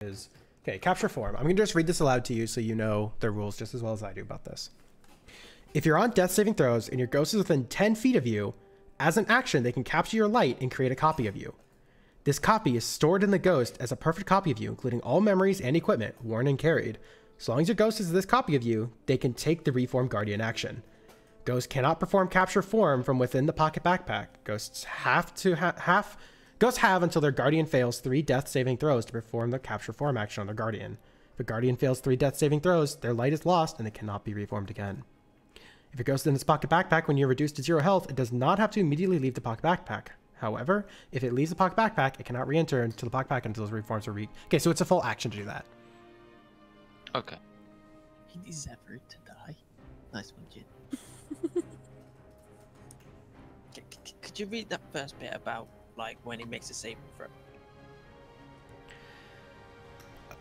is, okay, capture form. I'm going to just read this aloud to you so you know the rules just as well as I do about this. If you're on death saving throws and your ghost is within 10 feet of you, as an action, they can capture your light and create a copy of you. This copy is stored in the ghost as a perfect copy of you, including all memories and equipment worn and carried. As long as your ghost is this copy of you, they can take the reformed guardian action. Ghosts cannot perform capture form from within the pocket backpack. Ghosts have until their guardian fails 3 death saving throws to perform the capture form action on their guardian. If a guardian fails 3 death saving throws, their light is lost and it cannot be reformed again. If your ghost is in its pocket backpack when you're reduced to 0 health, it does not have to immediately leave the pocket backpack. However, if it leaves the pocket backpack, it cannot re-enter into the pocket backpack until its reforms are Okay, so it's a full action to do that. Okay. He deserved to die. Nice one, Jin. Could you read that first bit about, like, when he makes a saving throw?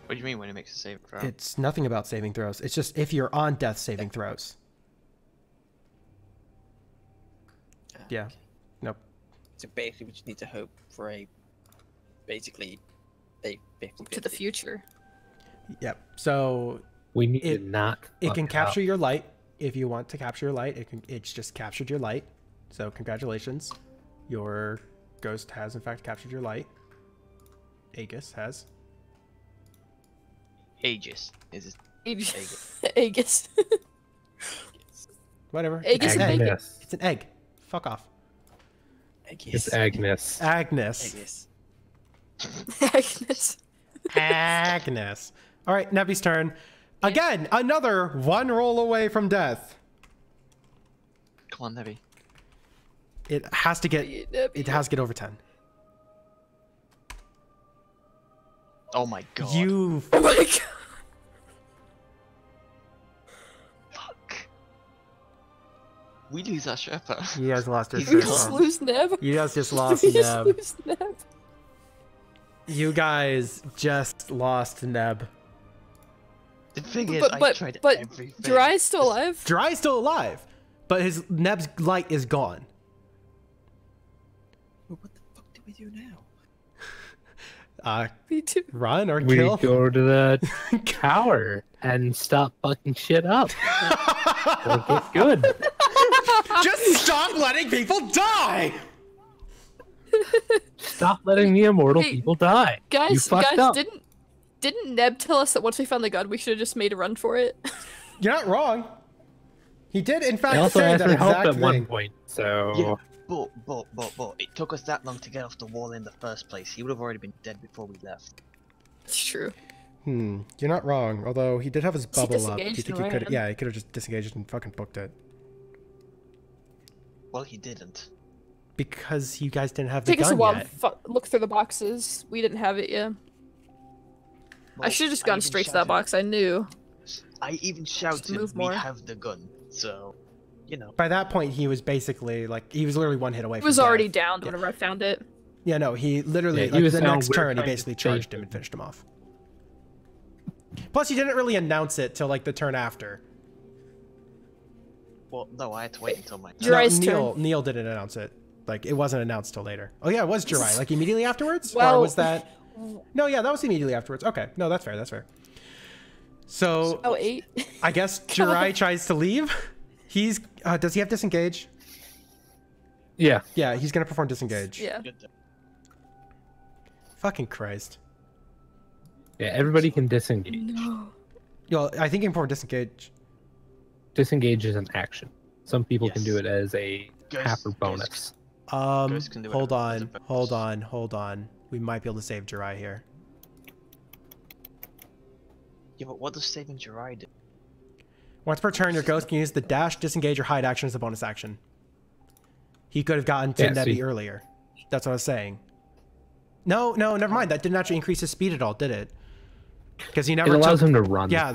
What do you mean when he makes a saving throw? It's nothing about saving throws. It's just if you're on death saving throws. Yeah. Okay. Nope. So basically, we just need to hope for a 50-50. To the future. Yep. So we need to not. It can capture your light if you want to capture your light. It's just captured your light. So congratulations, your ghost has in fact captured your light. Aegis has. Aegis. Is it? Aegis. Whatever. Aegis and bacon. It's an egg. Fuck off. Aegis. It's Agnes. Agnes. Agnes. Agnes. All right, Nebby's turn. Again, another 1 roll away from death. Come on, Nebby. It has to get. It has to get over 10. Oh my god. You. Oh my god. Fuck. We lose our Sherpa. You guys lost your We Sherpa. just lose Neb. You guys just lost We just Neb. lose Neb. You guys just lost Neb. The thing is, I tried everything. Jiraiya's still alive. Jiraiya's still alive, but his Neb's light is gone. Well, what the fuck do we do now? Me too. Run or We kill. go to the tower and stop fucking shit up. It'll get good. Just stop letting people die. Stop letting the immortal people die. You Guys, fucked up. didn't Neb tell us that once we found the gun, we should have just made a run for it? You're not wrong. He did, in fact, I also say asked that for help exact at one thing. point, so... Yeah, but it took us that long to get off the wall in the first place. He would have already been dead before we left. It's true. You're not wrong. Although he did have his bubble up. Do you disengaged think and he could? ran. Yeah, he could have just disengaged and fucking booked it. Well, he didn't. Because you guys didn't have the Take us a gun while yet. to look through the boxes. We didn't have it yet. I Well, should have just I gone even straight to shouted- that box. I knew. I even shouted, move "We more. have the gun." So, you know. By that point, he was basically like he was literally 1 hit away. It from was already death. down whenever I found it. Yeah, no, he literally Yeah, he like was the down, next we were turn he trying to basically save charged him him. and finished him off. Plus, he didn't really announce it till like the turn after. Well, no, I had to wait until my turn. Jiraiya's no, turn. Neil didn't announce it. Like it wasn't announced till later. Oh yeah, it was Jiraiya. Like immediately afterwards, or Well- was that? No, yeah, that was immediately afterwards. Okay, no, that's fair. That's fair. So Oh, 8. I guess Jiraiya tries to leave. He's does he have disengage? Yeah. Yeah, he's gonna perform disengage. Yeah. Fucking Christ. Yeah, everybody can disengage. No. Yo, I think he can perform disengage. Disengage is an action. Some people can Yes. do it as a Ghost- half or bonus. Ghosts can do it Hold as a on, bonus. hold on. We might be able to save Jiraiya here. Yeah, but what does saving Jiraiya do? Once per turn, your ghost can use the dash, disengage, or hide action as a bonus action. He could have gotten to Yeah, Nebby see. earlier. That's what I was saying. No, never mind. That didn't actually increase his speed at all, did it? Because he never It allows took- him to run. Yeah,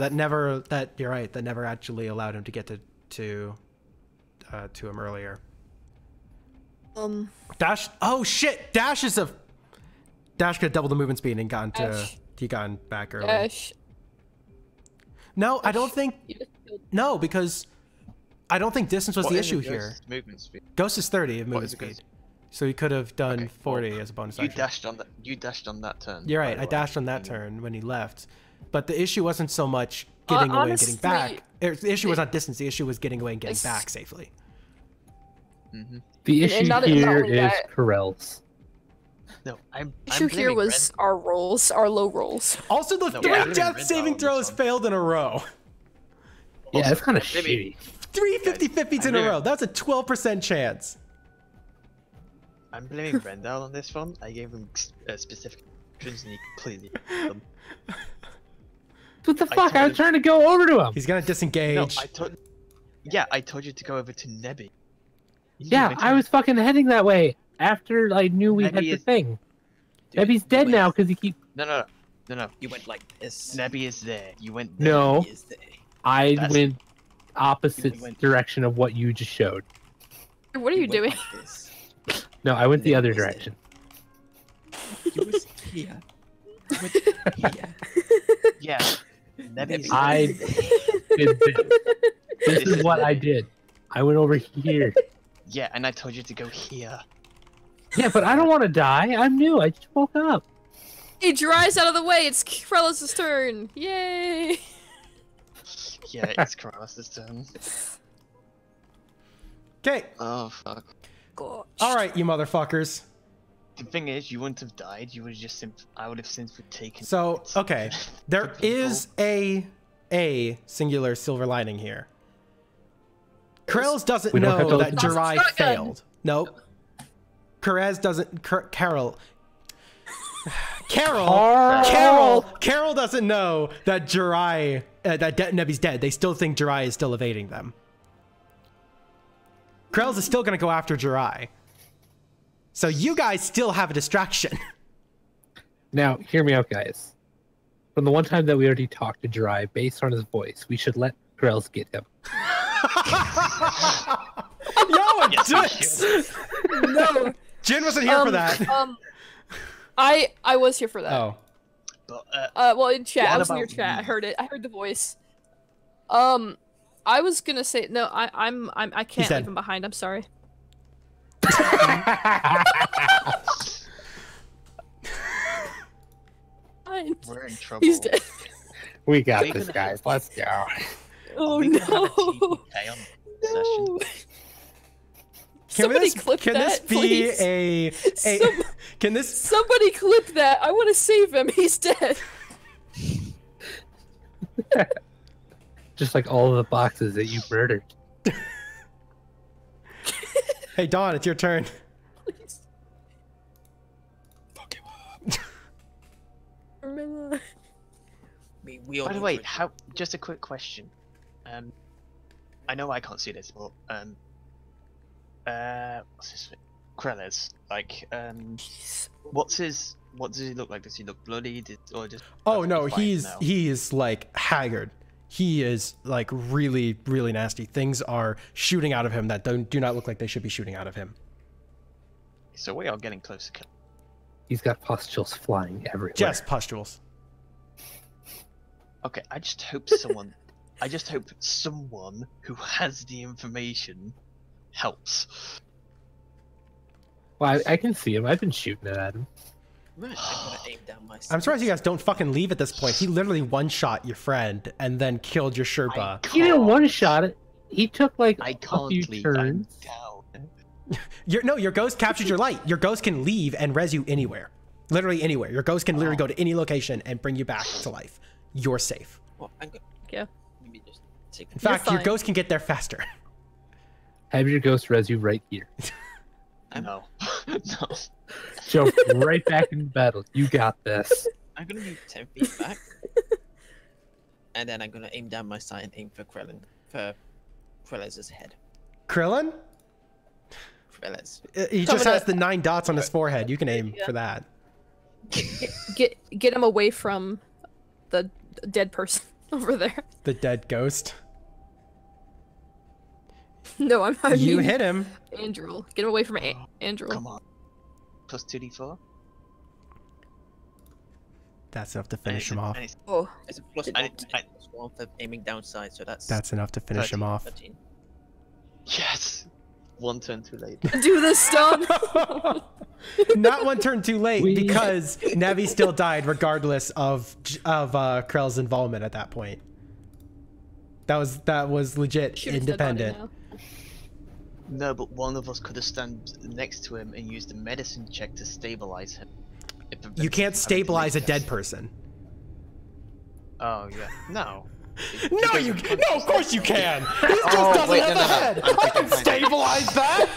you're right. That never actually allowed him to get to him earlier. Dash. Oh shit! Dash could have doubled the movement speed and gotten back early. Dash. No, I don't think. You just killed- No, because I don't think distance was What the is a issue here. ghost's movement speed? Ghost is 30 of What movement is a speed. ghost? So he could have done Okay, 40 well, as a bonus You action. dashed on that. You dashed on that turn. You're by right. the I way. dashed on that turn when he left. But the issue wasn't so much getting away and getting honestly, back. The issue was not distance. The issue was getting away and getting It's- back safely. The And issue not here only is that- Corell's. No, I'm. issue here blaming was our rolls, our low rolls. Also, the No, 3 yeah. death Red saving on this throws one. failed in a row. Yeah, that's kind of maybe- shitty. 3 50-50s in a I'm row. That's a 12% chance. I'm blaming Brendel on this one. I gave him specific instructions and he completely ignored them. What the I fuck? I told was him- trying to go over to him. He's gonna disengage. No, I told. Yeah, I told you to go over to Nebby. You Yeah, went I to- was fucking heading that way after I knew we had Nebby the is- thing. Dude, Nebby's you dead went- now because he keep. No. You went like this. Nebby is there. You went there. No, He is there. I That's- went opposite You went- direction of what you just showed. What are you went doing? like this. No, I went the Nebby other was there. direction. He was here. He went here. Yeah. Nebby's. I did this. This is what I did. I went over here. Yeah, and I told you to go here. Yeah, but I don't want to die. I'm new. I just woke up. He dries out of the way. It's Krellis' turn. Yay! Yeah, it's Corrales' turn. Okay. Oh fuck. Gosh. All right, you motherfuckers. The thing is, you wouldn't have died. You would have just I would have simply taken. So, it. okay. There people. is a singular silver lining here. Krells doesn't We don't have know to that listen to Jirai shotgun. failed. Nope. Karez doesn't. Carol. Carol doesn't know that Jirai, that Nebby's dead. They still think Jirai is still evading them. Krells is still gonna go after Jirai. So you guys still have a distraction. Now, hear me out, guys. From the one time that we already talked to Jirai, based on his voice, we should let Corell's get him. Yo, Yes, we dicks! No. Jin wasn't here for that. I was here for that. Oh. But Well, in chat, I What was in your about chat. I me? heard it. I heard the voice. I was gonna say no. I can't dead. leave him behind. I'm sorry. Fine. we're in trouble. He's dead. We got We this, can guys. Let's go. Oh We can have a no. TPK on this session. No. Can Somebody this, clip can that, this be please. a Some- can this Somebody clip that. I want to save him. He's dead. Just like all of the boxes that you murdered. Hey Dawn, it's your turn. Please. Fuck him up. Carmilla. We all By the know way, Chris- how? Just a quick question. I know I can't see this, but what's his Krellis? Like, what does he look like? Does he look bloody? Or just? Oh no, perfectly fine now? he is like haggard. He is like really nasty. Things are shooting out of him that do not look like they should be shooting out of him. So we are getting close to kill. He's got pustules flying everywhere. Just pustules. Okay, I just hope someone who has the information helps. Well, I can see him. I've been shooting it at him. Right, I'm gonna aim down my. I'm surprised you guys don't fucking leave at this point. He literally one-shot your friend and then killed your Sherpa. He didn't one shot it. He took like I a can't few leave. I'm turns. down. Your ghost captured your light. Your ghost can leave and res you anywhere. Literally anywhere. Your ghost can literally go to any location and bring you back to life. You're safe. Well, I'm gonna Yeah. maybe just take. In You're fact, your fine. ghost can get there faster. Have your ghost res you right here. No, no. Jump right back into battle. You got this. I'm gonna move 10 feet back, and then I'm gonna aim down my sight and aim for Krellis' head. Krillin? Krellis. He Coming just has up. the 9 dots on his forehead. You can aim Yeah. for that. Get him away from the dead person over there. The dead ghost. No, I You mean hit him. Andrew. Get him away from Andrew. Come on. Plus 2d4. That's enough to And finish it's him a- off. and it's- Oh, It's a plus I- 1 plus 1 for aiming downside, so that's That's enough to finish him 13, off. 13. Yes. one turn too late. Do this stuff. Not one turn too late because Nebby still died regardless of Krell's involvement at that point. That was legit Shoot his dead body independent. now. No, but one of us could have stand next to him and used a medicine check to stabilize him. You can't stabilize a dead person. Oh yeah, no. No, no, of course you can. He just doesn't have a head. I can stabilize that.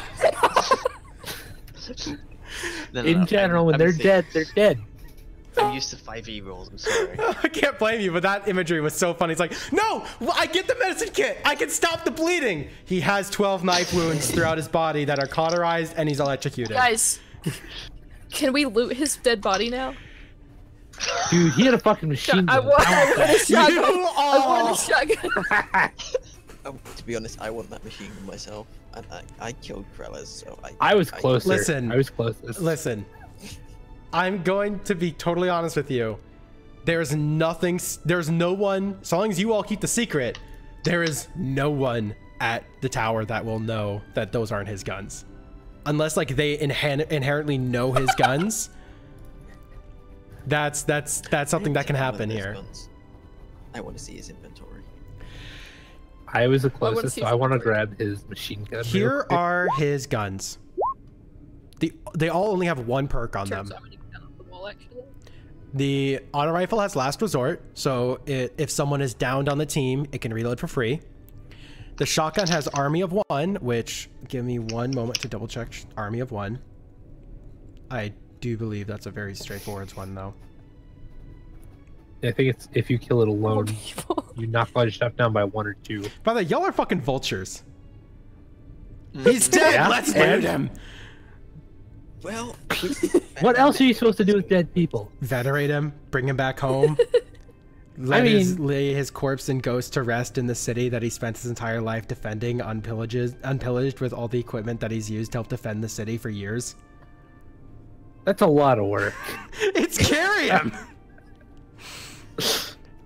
In general, when they're dead, they're dead. I'm used to 5e rolls. I'm sorry. I can't blame you, but that imagery was so funny. It's like, no, I get the medicine kit. I can stop the bleeding. He has 12 knife wounds throughout his body that are cauterized, and he's electrocuted. Guys, can we loot his dead body now? Dude, he had a fucking machine gun. I want a shotgun. You I want a shotgun. To be honest, I want that machine gun myself, and I killed Krellers, so I was closer. Listen, I was closest. Listen, I'm going to be totally honest with you. There's no one, so long as you all keep the secret, there is no one at the tower that will know that those aren't his guns. Unless like they inherently know his guns. That's something that can happen here. I want to see his inventory. I was the closest, so I want to grab his machine gun. Here are his guns. They all only have one perk on them. The auto rifle has last resort, so if someone is downed on the team, it can reload for free. The shotgun has army of one, which, give me one moment to double check army of one. I do believe that's a very straightforward one, though. I think it's if you kill it alone, you knock all your stuff down by 1 or 2. By the way, y'all are fucking vultures. He's dead. Yeah, Let's loot him. Well, what else are you supposed to do with dead people? Venerate him, bring him back home. Lay his corpse and ghost to rest in the city that he spent his entire life defending, unpillaged with all the equipment that he's used to help defend the city for years. That's a lot of work. It's carry him.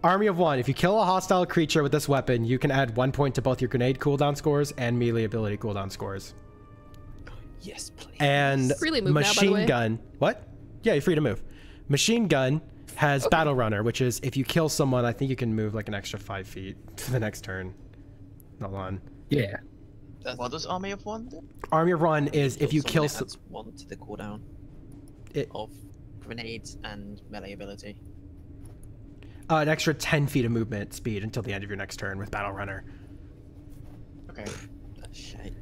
Army of one. If you kill a hostile creature with this weapon, you can add 1 point to both your grenade cooldown scores and melee ability cooldown scores. yes, please. And Freely move now, by the machine way. gun. What? Yeah, you're free to move. Machine gun has battle runner, which is if you kill someone, I think you can move like an extra 5 feet to the next turn. Hold on. Yeah. What does Army of One do? Army of one is if you kill. Adds 1 to the cooldown of grenades and melee ability. An extra 10 feet of movement speed until the end of your next turn with battle runner. Okay. That's shite.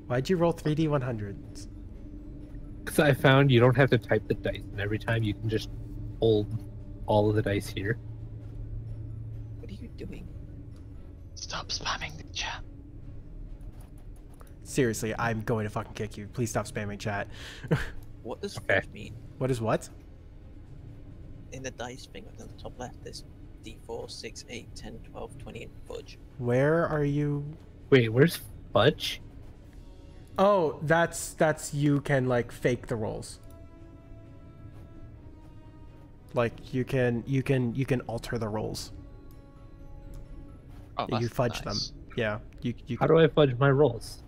Why'd you roll 3D 100s? Because I found you don't have to type the dice, and every time you can just hold all of the dice here. What are you doing? Stop spamming the chat. Seriously, I'm going to fucking kick you. Please stop spamming chat. What does Okay. fudge mean? What is what? In the dice thing at the top left, there's D4, 6, 8, 10, 12, 20, and fudge. Where are you? Wait, where's Fudge? Oh, that's you can like fake the rolls. Like you can alter the rolls. Oh, You that's fudge nice. them. Yeah, you How do I fudge my rolls?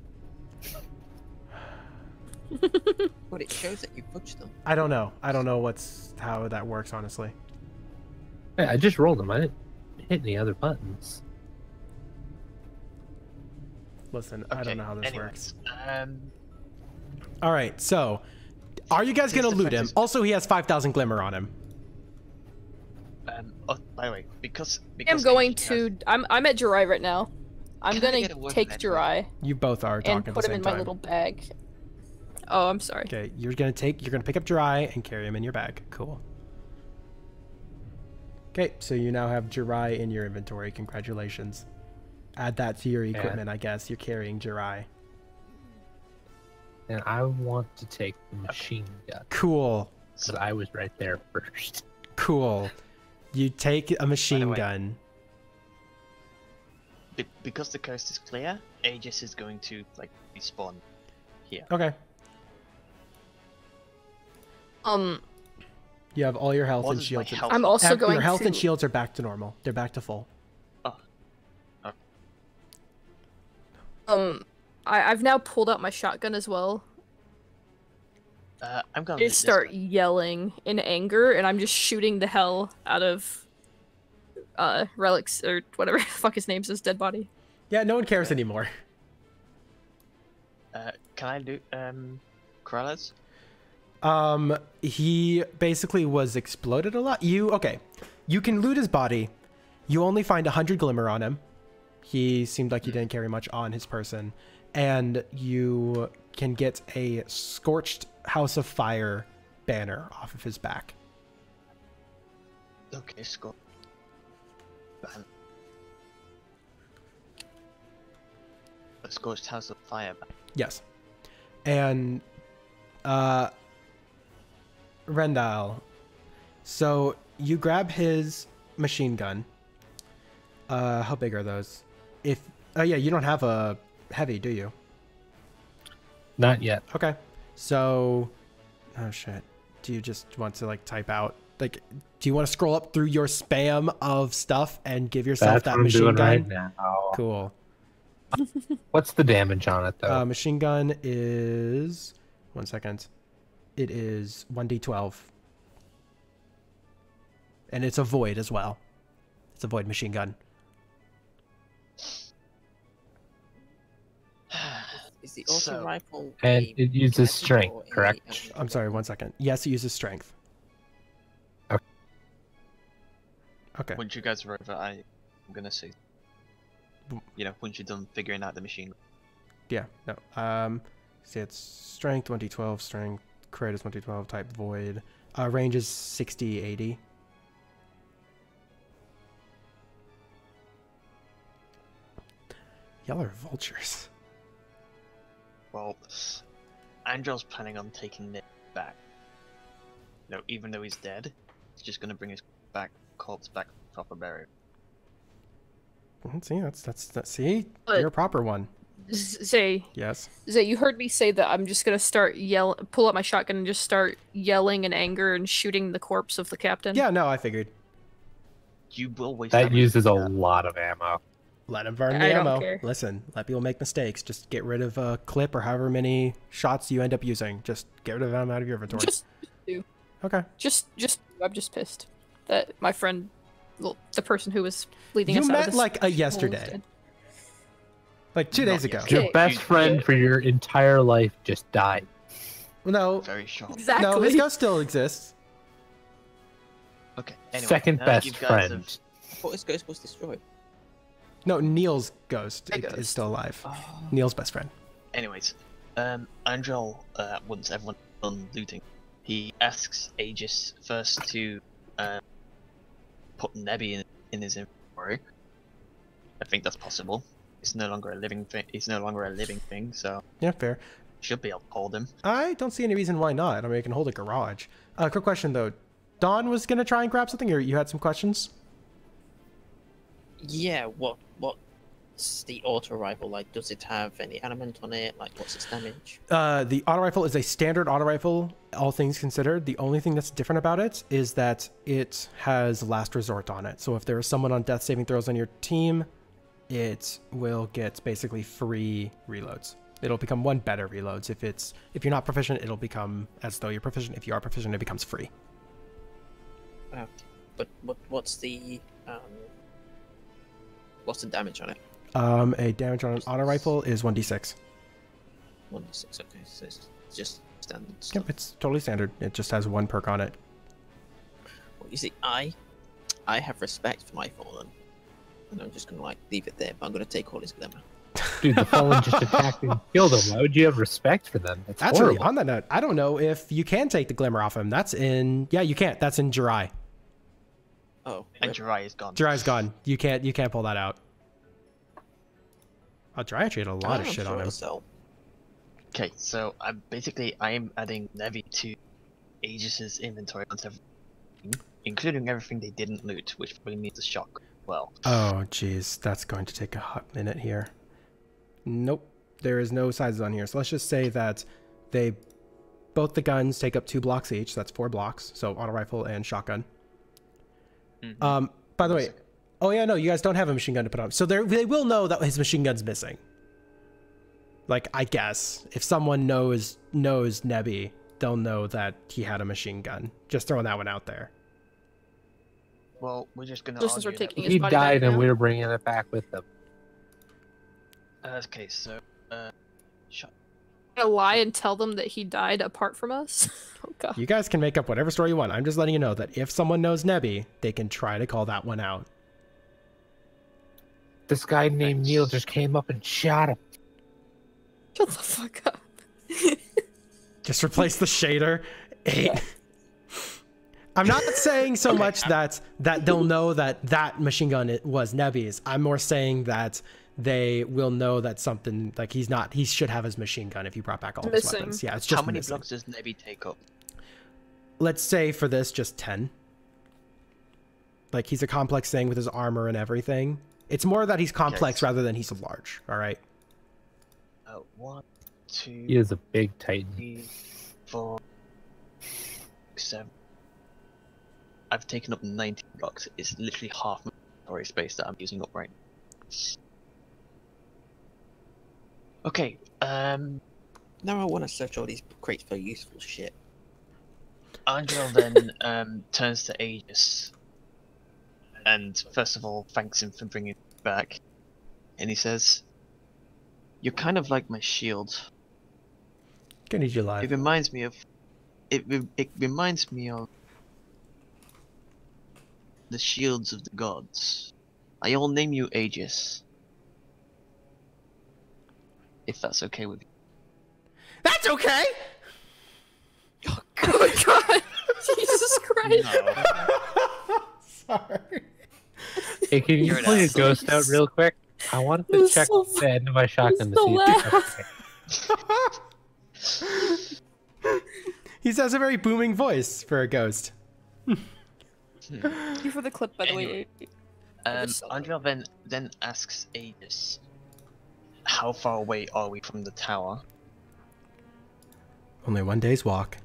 But it shows that you fudged them. I don't know. I don't know how that works, honestly. Hey, I just rolled them. I didn't hit any other buttons. Listen, I don't know how this anyways, works. All right, so are you guys gonna His loot him? defense is- Also, he has 5,000 glimmer on him. Oh, by the way, because I'm going Ancient has- to. I'm at Jirai right now. I'm Can I gonna get a word take of Jirai You both are talking and at put the him same in my time. little bag. Oh, I'm sorry. Okay, you're gonna pick up Jirai and carry him in your bag. Cool. Okay, so you now have Jirai in your inventory. Congratulations. Add that to your equipment, I guess. You're carrying Jirai. And I want to take the machine gun. Cool. Because I was right there first. Cool. You take a machine way- gun. because the coast is clear, Aegis is going to like respawn here. Okay. You have all your health What and is my shields. health? I'm also going Your health to. and shields are back to normal. They're back to full. Oh. I've now pulled out my shotgun as well. I'm going I to just start yelling in anger, and I'm just shooting the hell out of Relics or whatever the fuck his name's, his dead body. Yeah, no one cares anymore. Can I do Krellis? He basically was exploded a lot. Okay, you can loot his body. You only find 100 glimmer on him. He seemed like he didn't carry much on his person. And you can get a scorched House of Fire banner off of his back. Okay, score. A scorched House of Fire. Yes. And Rendile. So you grab his machine gun. How big are those? Oh yeah, you don't have a heavy, do you? Not yet. Okay. So, oh shit. Do you just want to like type out, like, do you want to scroll up through your spam of stuff and give yourself That's that what I'm machine doing gun? right now. Cool. What's the damage on it though? Machine gun is, 1 second. It is 1d12. And it's a void as well. It's a void machine gun. Is the auto rifle? And a it uses weapon strength, or a, correct? I'm sorry, 1 second. Yes, it uses strength. Okay. Okay. Once you guys are over, I'm gonna see. You know, once you're done figuring out the machine. Yeah, no. See, it's strength, 1d12, strength, crit is 1d12, type void. Range is 60, 80. Y'all are vultures. Well, Angel's planning on taking Nick back. No, even though he's dead, he's just gonna bring his corpse back to proper burial. See, that's see, But- you're a proper one. Zay, Yes. you heard me say that I'm just gonna start pull out my shotgun and just start yelling in anger and shooting the corpse of the captain. Yeah, no, I figured. You will waste That ammo. uses a lot of ammo. Let him burn the I don't ammo. care. Listen, let people make mistakes. Just get rid of a clip or however many shots you end up using. Just get rid of them out of your inventory. Just do. Okay. Just I'm just pissed that my friend, well, the person who was leading You us out of met this like a hole yesterday. dead. Like 2 days ago. yesterday. Your best friend for your entire life just died. Well, no. Very short. Exactly. No, his ghost still exists. Okay. Anyway, Second now that best you guys friend. have- I thought his ghost was destroyed. No, Neil's ghost My is ghost. still alive. Oh. Neil's best friend. Anyways, Angel, once everyone's done looting, he asks Aegis first to put Nebby in his inventory. I think that's possible. It's no longer a living thing. He's no longer a living thing, so Yeah, fair. should be able to hold him. I don't see any reason why not. I mean, you can hold a garage. Quick question though. Dawn was gonna try and grab something, or you had some questions? Yeah, what's the auto rifle like? Does it have any element on it? Like, what's its damage? The auto rifle is a standard auto rifle, all things considered. The only thing that's different about it is that it has last resort on it. So if there is someone on death saving throws on your team, it will get basically free reloads. It'll become one better reloads. If you're not proficient, it'll become as though you're proficient. If you are proficient, it becomes free. But what's the damage on it? A damage on an auto rifle is 1d6. 1d6. Okay, so it's just standard Yep, stuff. it's totally standard. It just has one perk on it. Well, you see, I have respect for my fallen, and I'm just gonna like leave it there. But I'm gonna take all his glimmer. Dude, the fallen just attacked and killed him. Why would you have respect for them? That's Actually, horrible. on that note, I don't know if you can take the glimmer off him. That's in... Yeah, you can't. That's in Jirai. Oh, And rip. Jirai is gone. Jirai's gone. You can't pull that out. Oh, Jirai actually had a lot of Oh, shit sure on him. it'll sell. Okay, so I'm adding Nebby to Aegis's inventory once everything, including everything they didn't loot, which probably means a shock. Well, Oh, jeez. That's going to take a hot minute here. Nope. There is no sizes on here. So let's just say that both the guns take up 2 blocks each. So that's 4 blocks. So auto rifle and shotgun. By the way, oh yeah, no, you guys don't have a machine gun to put on. So they will know that his machine gun's missing. Like, I guess if someone knows Nebby, they'll know that he had a machine gun. Just throwing that one out there. Well, we're just gonna Just as argue we're that. taking his He body back died and now. we're bringing it back with him. Okay, so shut. Gonna lie and tell them that he died apart from us. Oh god. You guys can make up whatever story you want. I'm just letting you know that if someone knows Nebby, they can try to call that one out. This guy named Neil just came up and shot him. Shut the fuck up. Just replace the shader. 8. I'm not saying so much that they'll know that machine gun was Nebby's. I'm more saying that they will know that something, like, he should have his machine gun if he brought back all his Missing. weapons. Yeah, it's just How many missing. blocks does Nebby take up? Let's say for this, just 10. Like, he's a complex thing with his armor and everything. It's more that he's complex Okay. rather than he's large. All right. 1, 2, He is a big titan. 3, 4, 7. I've taken up 19 blocks. It's literally half my inventory space that I'm using up right now. Okay, Now I want to search all these crates for useful shit. Angel then turns to Aegis and first of all thanks him for bringing it back, and he says, "You're kind of like my shield. Gonna need you It live. reminds me of, it reminds me of the shields of the gods. I'll name you Aegis, if that's okay with you." That's okay. Oh my god. Jesus Christ. No. Sorry. Hey, can you You're an pull your asshole. ghost out real quick? I wanted to It's check so the end of my shotgun to so see if it's okay. He has a very booming voice for a ghost. Thank you for the clip, by the way. Angel then asks Aegis, "How far away are we from the tower?" Only one day's walk.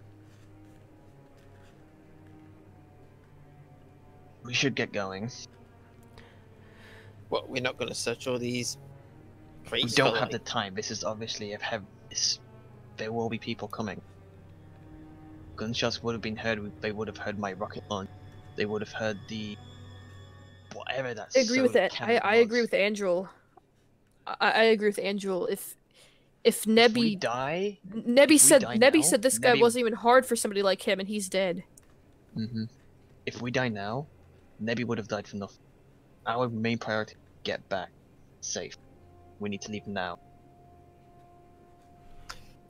We should get going. What, we're not going to search all these crates? We don't for, have the like- time. This is obviously there will be people coming. Gunshots would have been heard. They would have heard my rocket launch. They would have heard the whatever that. I agree with solar that. cannon I agree was. with Angel. I agree with Angel. If If we Nebby die. Nebby said die Nebby now, said this guy Nebby- wasn't even hard for somebody like him, and he's dead. If we die now, Nebby would have died for nothing. Our main priority: get back safe. We need to leave now.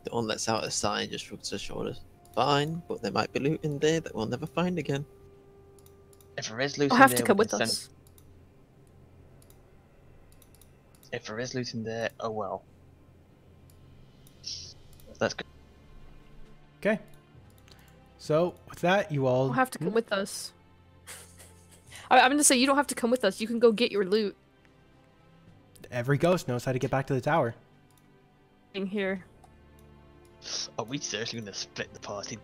The one that's out of sight just shrugs her shoulders. Fine, but there might be loot in there that we'll never find again. If there is loot You'll in have there, to we come with can send- us. If there is loot in there, oh well. That's good. Okay. So with that, you all You'll have to come with us. I'm gonna say you don't have to come with us. You can go get your loot Every ghost knows how to get back to the tower. in here. Are we seriously gonna split the party?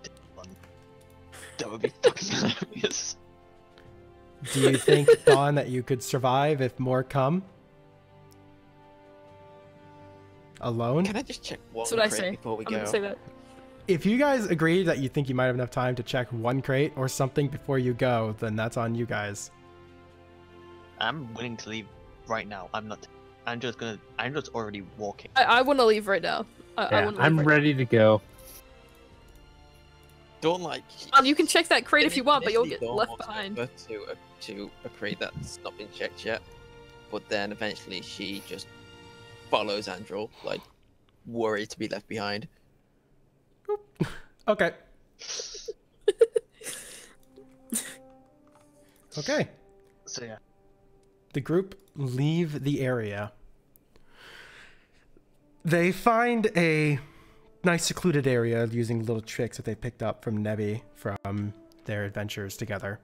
That would be fucking hilarious. Do you think, Dawn, that you could survive if more come? Alone? Can I just check one That's what I crate say. before we I'm go? gonna say that. If you guys agree that you think you might have enough time to check one crate or something before you go, then that's on you guys. I'm willing to leave right now. I'm not. Angela's already walking. I want to leave right now. I Yeah, wanna I'm leave right ready to go. Don't like. now. You can check that crate if you want, but you'll Initially, get Dawn left wants behind. over to a crate that's not been checked yet, but then eventually she just follows Andrew, like worried to be left behind. Okay. Okay. So yeah. The group leave the area. They find a nice secluded area using little tricks that they picked up from Nebby from their adventures together.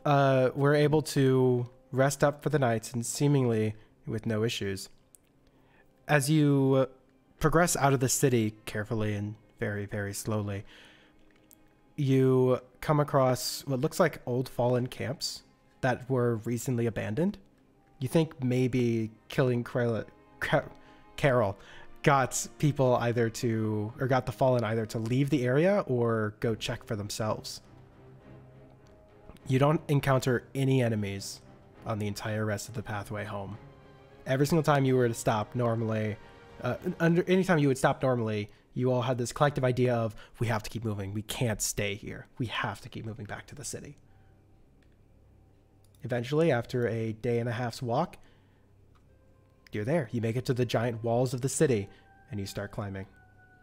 We're able to rest up for the night and seemingly with no issues. As you progress out of the city carefully and very, very slowly, you come across what looks like old fallen camps that were recently abandoned. You think maybe killing Carol got people either to, or got the Fallen either to leave the area or go check for themselves. You don't encounter any enemies on the entire rest of the pathway home. Every single time you were to stop normally, anytime you would stop normally, you all had this collective idea of, we have to keep moving. We can't stay here. We have to keep moving back to the city. Eventually, after a day and a half's walk, you're there. You make it to the giant walls of the city, and you start climbing.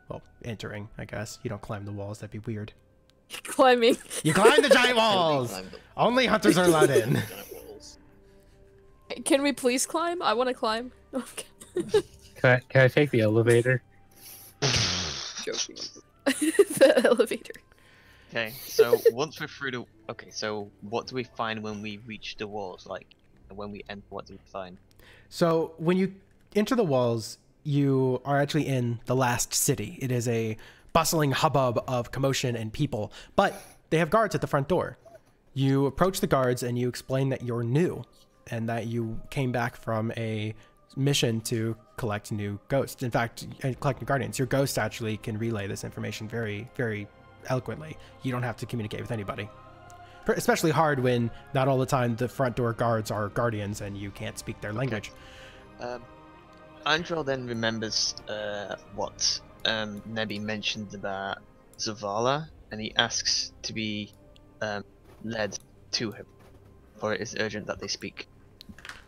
Well, entering, I guess. You don't climb the walls. That'd be weird. Climbing. You climb the giant walls! Only hunters are allowed in. Can we please climb? I want to climb. Okay. Can I take the elevator? Joking. The elevator. Okay, so once we're through the... Okay, so what do we find when we reach the walls? Like, when we enter, what do we find? So when you enter the walls, you are actually in the last city. It is a bustling hubbub of commotion and people, but they have guards at the front door. You approach the guards and you explain that you're new and that you came back from a mission to collect new ghosts. In fact, collect new guardians. Your ghost actually can relay this information very, very eloquently. You don't have to communicate with anybody. Especially hard when not all the time the front door guards are guardians and you can't speak their language. Andrel then remembers what Nebby mentioned about Zavala, and he asks to be led to him, for it is urgent that they speak.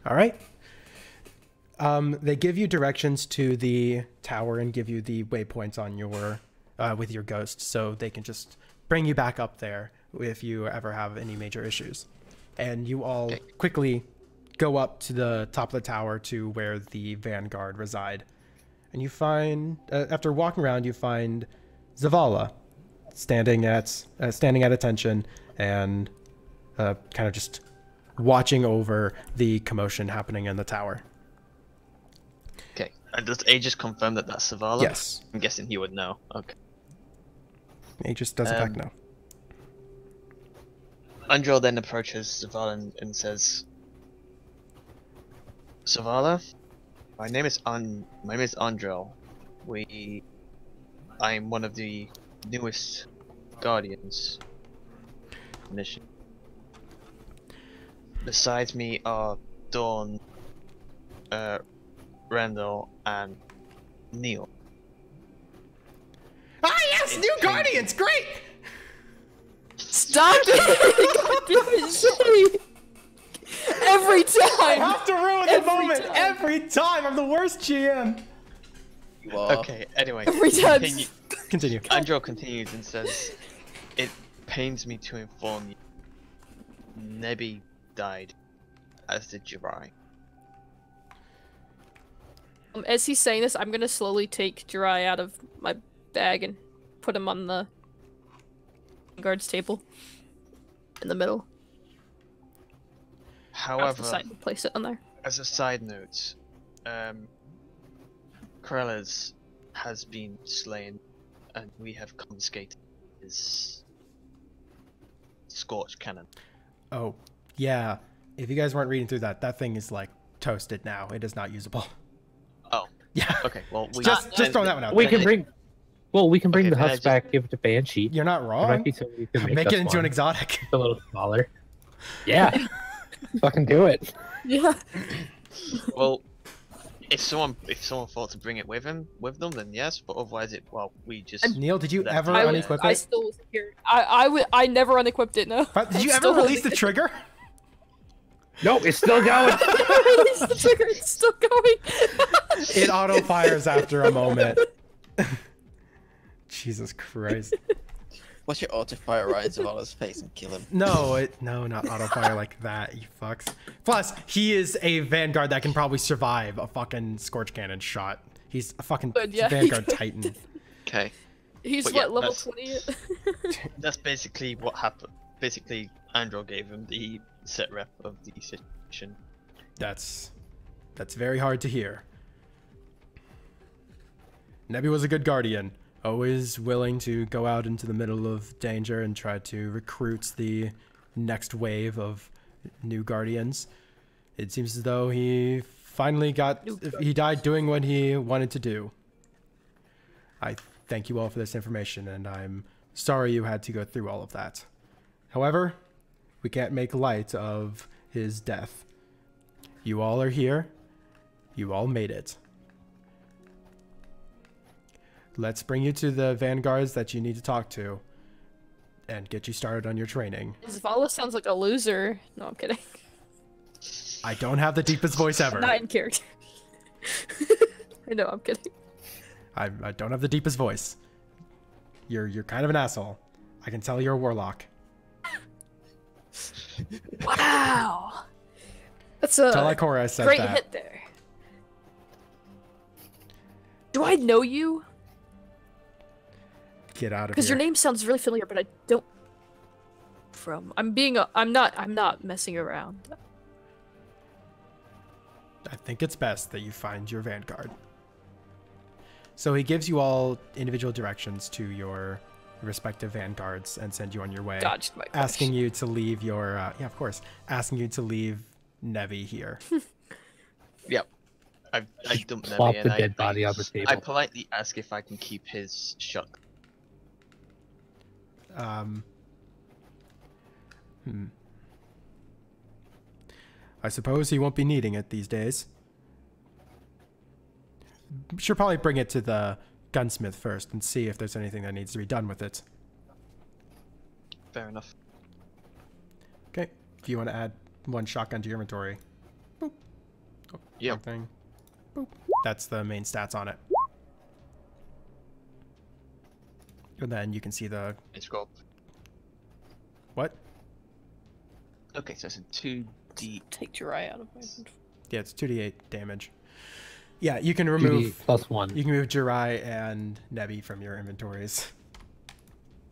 All right. They give you directions to the tower and give you the waypoints on your with your ghost, so they can just bring you back up there if you ever have any major issues. And you all quickly go up to the top of the tower to where the vanguard reside. And you find, after walking around, you find Zavala standing at attention and kind of just watching over the commotion happening in the tower. Okay, and does Aegis confirm that that's Zavala? Yes. I'm guessing he would know. Okay. Aegis does in fact know. Andrel then approaches Zavala and says, Zavala, my name is Andrel. I'm one of the newest guardians. Mission. Besides me are Dawn, Randall, and Neil. Ah yes, new guardians, great! Stop it! God damn it, Shay! Every time! I have to ruin the moment every time. I'm the worst GM. You are. Okay, anyway. Every time. Continue. Andrel continues and says, it pains me to inform you, Nebby died, as did Jirai. As he's saying this, I'm gonna slowly take Jirai out of my bag and put him on the guard's table in the middle. However, Place it on there. as a side note, Krellas has been slain, and we have confiscated his scorched cannon. Oh, yeah. If you guys weren't reading through that, that thing is like toasted now. It is not usable. Oh, Yeah. okay. Well, we Just throw that one out. We there. can bring. Well, we can bring Okay, the then I husk just- back, give it to Banshee. You're not There wrong. might be somebody who can Make us it into an one. exotic. It's a little smaller. Yeah. Fucking do it. Yeah. Well, if someone thought to bring it with them, then yes. But otherwise, we just. Neil, did you That- ever I unequip I it? still wasn't here. I never unequipped it, no. But did you I'm ever still release the holding trigger? No, it's still going. it. Release the trigger, it's still going. It auto fires after a moment. Jesus Christ. Watch your auto fire right into Zavala's face and kill him. No, not auto fire like that, you fucks. Plus, he is a Vanguard that can probably survive a fucking Scorch Cannon shot. He's a fucking But yeah, Vanguard Titan. Okay. He's But what, yeah, level that's- 20? That's basically what happened. Basically, Andrel gave him the set rep of the situation. That's very hard to hear. Nebby was a good guardian, always willing to go out into the middle of danger and try to recruit the next wave of new guardians. It seems as though he finally got. He died doing what he wanted to do. I thank you all for this information, and I'm sorry you had to go through all of that. However, we can't make light of his death. You all are here. You all made it. Let's bring you to the vanguards that you need to talk to and get you started on your training. Zavala sounds like a loser. No, I'm kidding. I don't have the deepest voice ever. Not in character. I know, I'm kidding. I don't have the deepest voice. You're kind of an asshole. I can tell you're a warlock. Wow. That's a Telekora said great that. hit there. Do I know you? Get out of here. Because your name sounds really familiar, but I don't. I'm not messing around. I think it's best that you find your vanguard. So he gives you all individual directions to your respective vanguards and send you on your way. Dodged my question. Asking you to leave your yeah, of course. Asking you to leave Nebby here. Yep. I dumped Plop Nebby the and dead body on the table. I politely ask if I can keep his shotgun. I suppose he won't be needing it these days. Should probably bring it to the gunsmith first and see if there's anything that needs to be done with it. Fair enough. Okay. If you want to add one shotgun to your inventory. Boop. Oh, Yep. wrong thing. Boop. That's the main stats on it. And then you can see the... It's got... What? Okay, so it's a 2D... Take Jirai out of my inventory. Yeah, it's 2d8 damage. Yeah, you can remove... +1. You can move Jirai and Nebby from your inventories.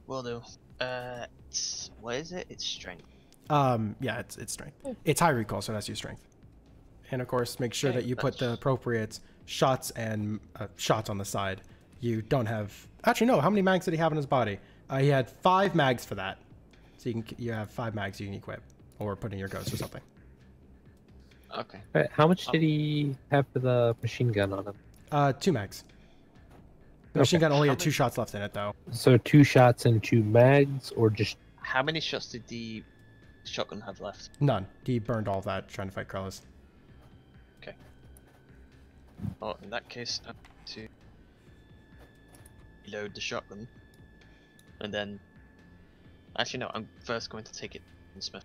Will do. What is it? It's strength. Yeah, it's strength. It's high recall, so that's your strength. And of course, make sure Okay, that you put the that's- appropriate shots and shots on the side. You don't have... Actually, no. How many mags did he have in his body? He had 5 mags for that. So you have 5 mags you can equip, or put in your ghost or something. Okay. Alright, how much did he have for the machine gun on him? 2 mags. The machine Okay. gun only How had 2 shots left in it, though. So 2 shots and 2 mags, or just... How many shots did the shotgun have left? None. He burned all of that trying to fight Krellis. Okay. Well, in that case, I have to reload the shotgun, and then. Actually, no. I'm first going to take it and Smith.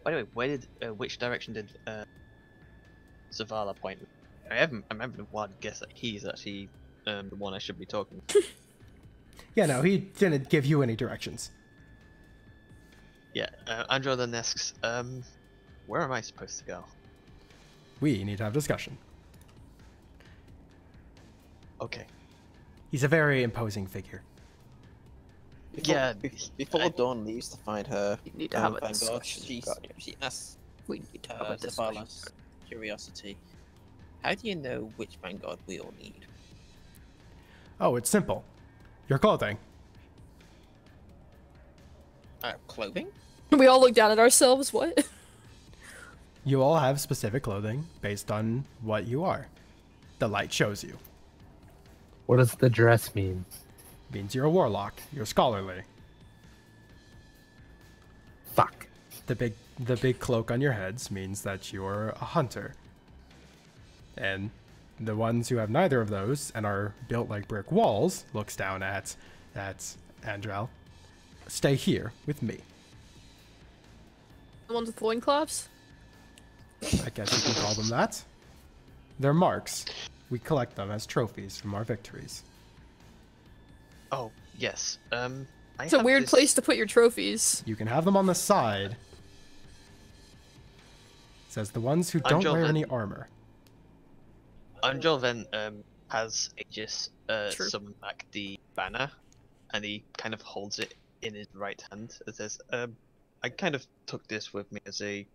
By the way, which direction did Zavala point? I'm having a wild guess that he's actually the one I should be talking to. Yeah, no, he didn't give you any directions. Yeah, Andrew then asks, where am I supposed to go? We need to have discussion. Okay. He's a very imposing figure. Yeah, Before I- Dawn leaves to find her You need to have a vanguard, discussion. she asks We need to have a discussion. Zavala's curiosity. How do you know which vanguard we all need? Oh, it's simple. Your clothing. Clothing? We all look down at ourselves. What? You all have specific clothing based on what you are. The light shows you. What does the dress mean? Means you're a warlock. You're scholarly. Fuck. The big cloak on your heads means that you're a hunter. And the ones who have neither of those and are built like brick walls, looks down at Andrel, stay here with me. The ones with loincloths? I guess you can call them that. They're marks. We collect them as trophies from our victories. Oh, yes. It's a weird place to put your trophies. You can have them on the side. It says the ones who don't Angel wear then- any armor. Angel then has Aegis True. summon back the banner, and he kind of holds it in his right hand. It says, I kind of took this with me as a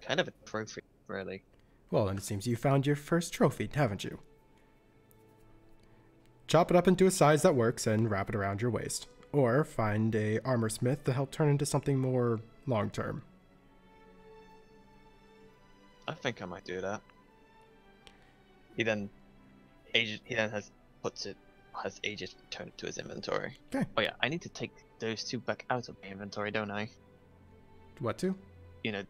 kind of a trophy, really. Well, then it seems you found your first trophy, haven't you? Chop it up into a size that works and wrap it around your waist. Or find a armor smith to help turn into something more long-term. I think I might do that. He then has Aegis turn it to his inventory. Okay. Oh yeah, I need to take those two back out of my inventory, don't I? What to? You know,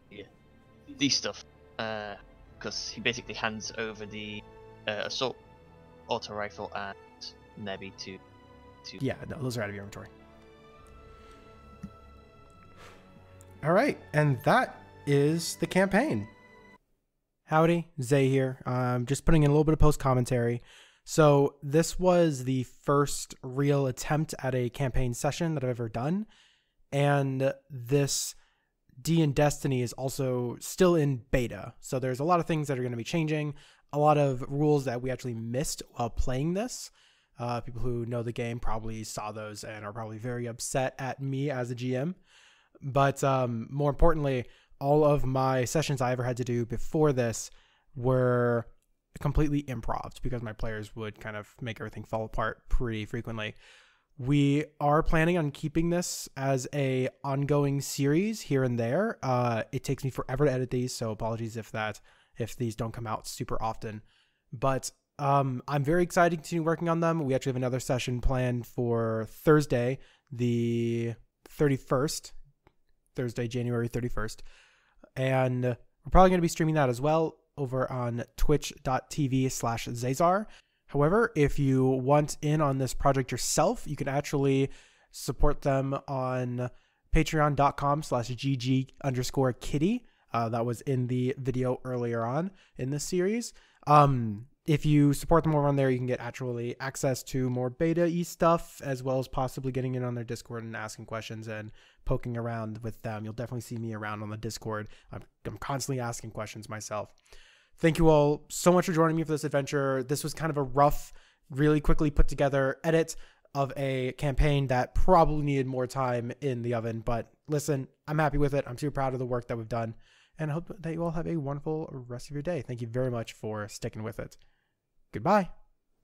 these stuff. Because he basically hands over the assault auto rifle and Nebby to. Yeah, no, those are out of your inventory. All right, and that is the campaign. Howdy, Zay here. Just putting in a little bit of post commentary. So this was the first real attempt at a campaign session that I've ever done, and this DnDestiny is also still in beta. So there's a lot of things that are going to be changing, a lot of rules that we actually missed while playing this. People who know the game probably saw those and are probably very upset at me as a GM. But more importantly, all of my sessions I ever had to do before this were completely improv because my players would kind of make everything fall apart pretty frequently. We are planning on keeping this as a ongoing series here and there. It takes me forever to edit these, so apologies if these don't come out super often. But I'm very excited to continue working on them. We actually have another session planned for Thursday, the 31st. Thursday, January 31st. And we're probably going to be streaming that as well over on twitch.tv/Zaezar. However, if you want in on this project yourself, you can actually support them on patreon.com/GG_kitty. That was in the video earlier on in this series. If you support them over on there, you can get actually access to more beta-y stuff, as well as possibly getting in on their Discord and asking questions and poking around with them. You'll definitely see me around on the Discord. I'm constantly asking questions myself. Thank you all so much for joining me for this adventure. This was kind of a rough, really quickly put together edit of a campaign that probably needed more time in the oven. But listen, I'm happy with it. I'm super proud of the work that we've done. And I hope that you all have a wonderful rest of your day. Thank you very much for sticking with it. Goodbye.